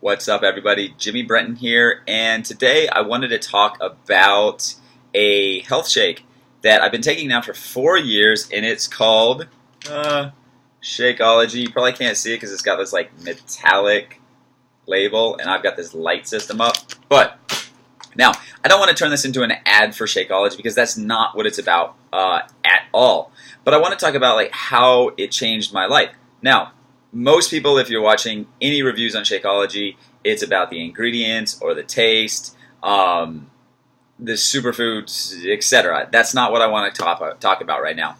What's up, everybody? JimmieBrenton here, and today I wanted to talk about a health shake that I've been taking now for 4 years, and it's called Shakeology. You probably can't see it because it's got this like metallic label, and I've got this light system up. But now, I don't want to turn this into an ad for Shakeology because that's not what it's about at all. But I want to talk about like how it changed my life. Now, most people, if you're watching any reviews on Shakeology, it's about the ingredients or the taste, the superfoods, etc. That's not what I want to talk about right now.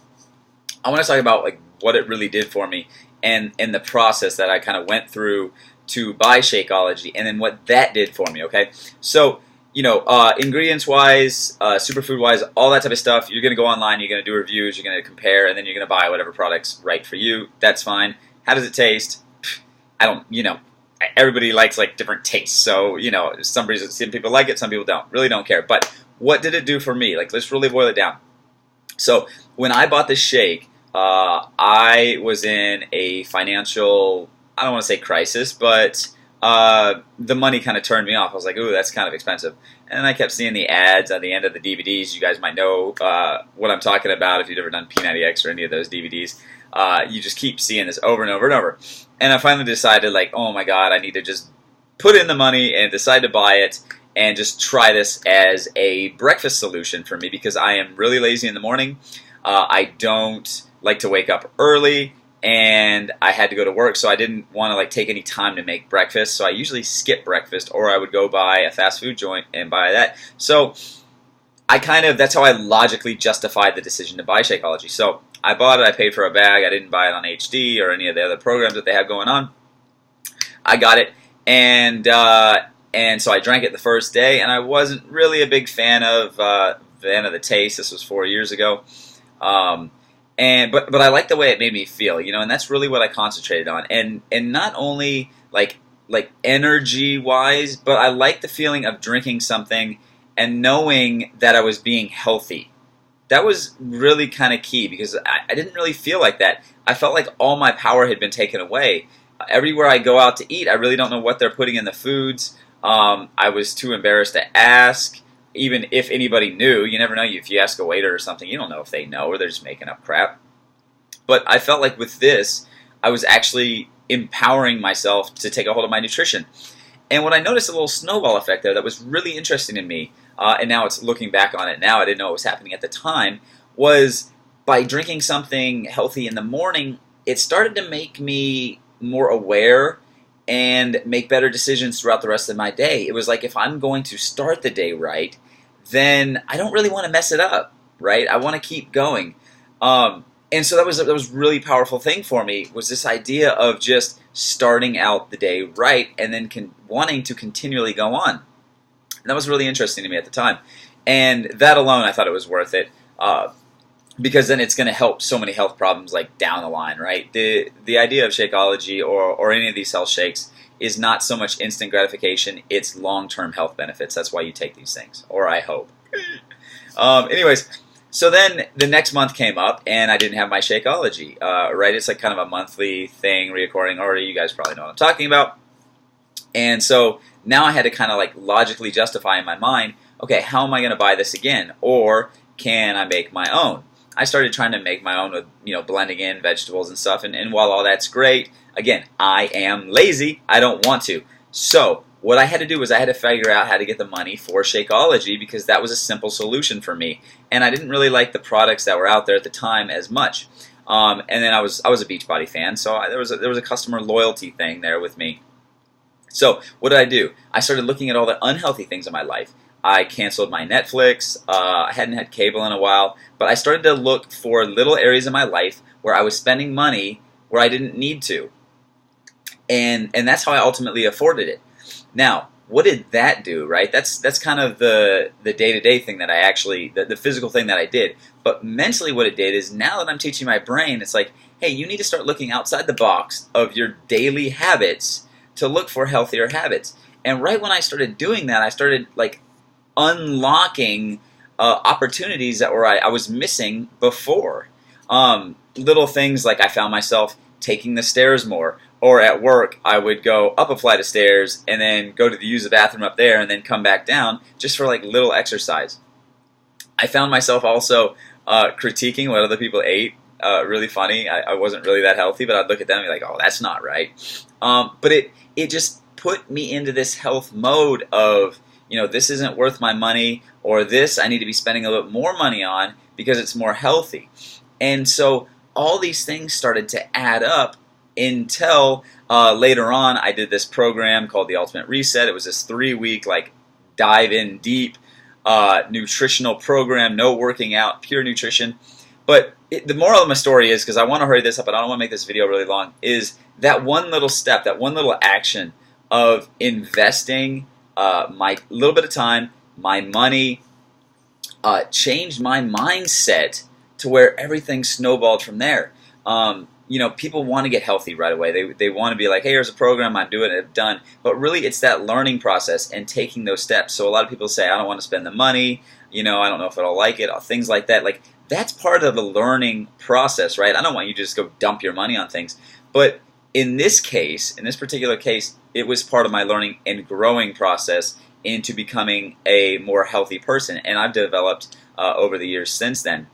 I want to talk about like what it really did for me and the process that I kind of went through to buy Shakeology, and then what that did for me. Okay, so ingredients-wise, superfood-wise, all that type of stuff. You're going to go online, you're going to do reviews, you're going to compare, and then you're going to buy whatever product's right for you. That's fine. How does it taste? I don't, everybody likes like different tastes. So, some people like it, some people don't. Really don't care. But what did it do for me? Like, let's really boil it down. So, when I bought this shake, I was in a financial, I don't want to say crisis, but the money kind of turned me off. I was like, ooh, that's kind of expensive. And I kept seeing the ads at the end of the DVDs. You guys might know what I'm talking about if you've ever done P90X or any of those DVDs. You just keep seeing this over and over and over. And I finally decided, like, oh my God, I need to just put in the money and decide to buy it and just try this as a breakfast solution for me because I am really lazy in the morning. I don't like to wake up early, and I had to go to work, so I didn't want to like take any time to make breakfast. So I usually skip breakfast, or I would go buy a fast food joint and buy that. So that's how I logically justified the decision to buy Shakeology. So I bought it, I paid for a bag, I didn't buy it on HD or any of the other programs that they have going on. I got it, and so I drank it the first day, and I wasn't really a big fan of the taste. This was 4 years ago. But I like the way it made me feel, and that's really what I concentrated on. And not only like energy wise, but I like the feeling of drinking something and knowing that I was being healthy. That was really kind of key because I didn't really feel like that. I felt like all my power had been taken away. Everywhere I go out to eat, I really don't know what they're putting in the foods. I was too embarrassed to ask. Even if anybody knew, you never know. If you ask a waiter or something, you don't know if they know or they're just making up crap. But I felt like with this, I was actually empowering myself to take a hold of my nutrition. And what I noticed, a little snowball effect there that was really interesting to me, and now it's looking back on it now, I didn't know what was happening at the time, was by drinking something healthy in the morning, it started to make me more aware and make better decisions throughout the rest of my day. It was like if I'm going to start the day right, then I don't really want to mess it up, right? I want to keep going. And so that was a really powerful thing for me, was this idea of just starting out the day right and then wanting to continually go on. And that was really interesting to me at the time. And that alone, I thought it was worth it. Because then it's going to help so many health problems like down the line, right? The idea of Shakeology or any of these health shakes is not so much instant gratification, it's long-term health benefits. That's why you take these things, or I hope. Anyways, so then the next month came up and I didn't have my Shakeology, right? It's like kind of a monthly thing, reoccurring already. You guys probably know what I'm talking about. And so now I had to kind of like logically justify in my mind, okay, how am I going to buy this again? Or can I make my own? I started trying to make my own with, blending in vegetables and stuff. And while all that's great, again, I am lazy. I don't want to. So what I had to do was I had to figure out how to get the money for Shakeology because that was a simple solution for me. And I didn't really like the products that were out there at the time as much. And then I was a Beachbody fan, so there was a customer loyalty thing there with me. So what did I do? I started looking at all the unhealthy things in my life. I canceled my Netflix. I hadn't had cable in a while, but I started to look for little areas in my life where I was spending money where I didn't need to. And that's how I ultimately afforded it. Now, what did that do, right? That's kind of the day-to-day thing that I actually, the physical thing that I did. But mentally what it did is now that I'm teaching my brain, it's like, hey, you need to start looking outside the box of your daily habits to look for healthier habits. And right when I started doing that, I started like unlocking opportunities that I was missing before. Little things like I found myself taking the stairs more, or at work, I would go up a flight of stairs and then go to use the bathroom up there and then come back down just for like little exercise. I found myself also critiquing what other people ate. Really funny. I wasn't really that healthy, but I'd look at them and be like, oh, that's not right. But it just put me into this health mode of, this isn't worth my money, or this I need to be spending a little more money on because it's more healthy. And so all these things started to add up until later on I did this program called the Ultimate Reset. It was this 3-week like dive in deep nutritional program, no working out, pure nutrition. But the moral of my story is, because I want to hurry this up and I don't want to make this video really long, is that one little step, that one little action of investing my little bit of time, my money, changed my mindset to where everything snowballed from there. People want to get healthy right away. They want to be like, hey, here's a program, I'm doing it, I'm done. But really, it's that learning process and taking those steps. So a lot of people say, I don't want to spend the money, I don't know if I'll like it, or things like that. Like, that's part of the learning process, right? I don't want you to just go dump your money on things. But in this case, in this particular case, it was part of my learning and growing process into becoming a more healthy person. And I've developed over the years since then.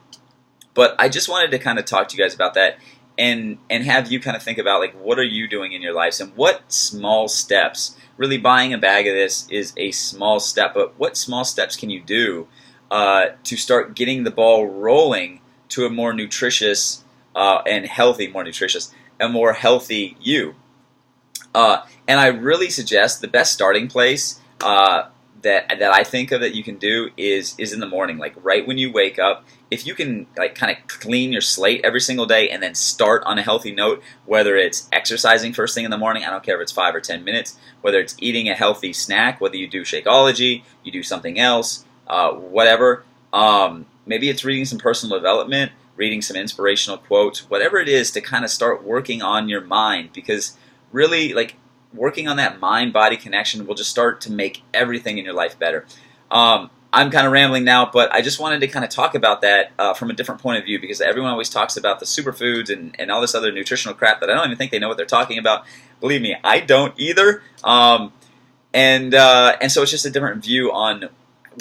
But I just wanted to kind of talk to you guys about that and have you kind of think about, like, what are you doing in your lives and what small steps. Really, buying a bag of this is a small step, but what small steps can you do to start getting the ball rolling to a more nutritious and healthy, a more healthy you. And I really suggest the best starting place that I think of that you can do is in the morning, like right when you wake up. If you can like kind of clean your slate every single day and then start on a healthy note, whether it's exercising first thing in the morning, I don't care if it's 5 or 10 minutes, whether it's eating a healthy snack, whether you do Shakeology, you do something else, whatever. Maybe it's reading some personal development, reading some inspirational quotes, whatever it is to kind of start working on your mind, because really, like, working on that mind-body connection will just start to make everything in your life better. I'm kind of rambling now, but I just wanted to kind of talk about that from a different point of view, because everyone always talks about the superfoods and all this other nutritional crap that I don't even think they know what they're talking about. Believe me, I don't either. And so it's just a different view on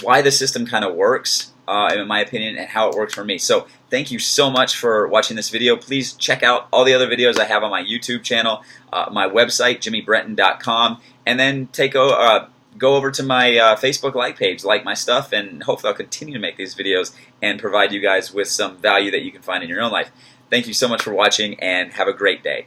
why the system kind of works, in my opinion, and how it works for me. So thank you so much for watching this video. Please check out all the other videos I have on my YouTube channel, my website, JimmieBrenton.com, and then go over to my Facebook like page, like my stuff, and hopefully I'll continue to make these videos and provide you guys with some value that you can find in your own life. Thank you so much for watching, and have a great day.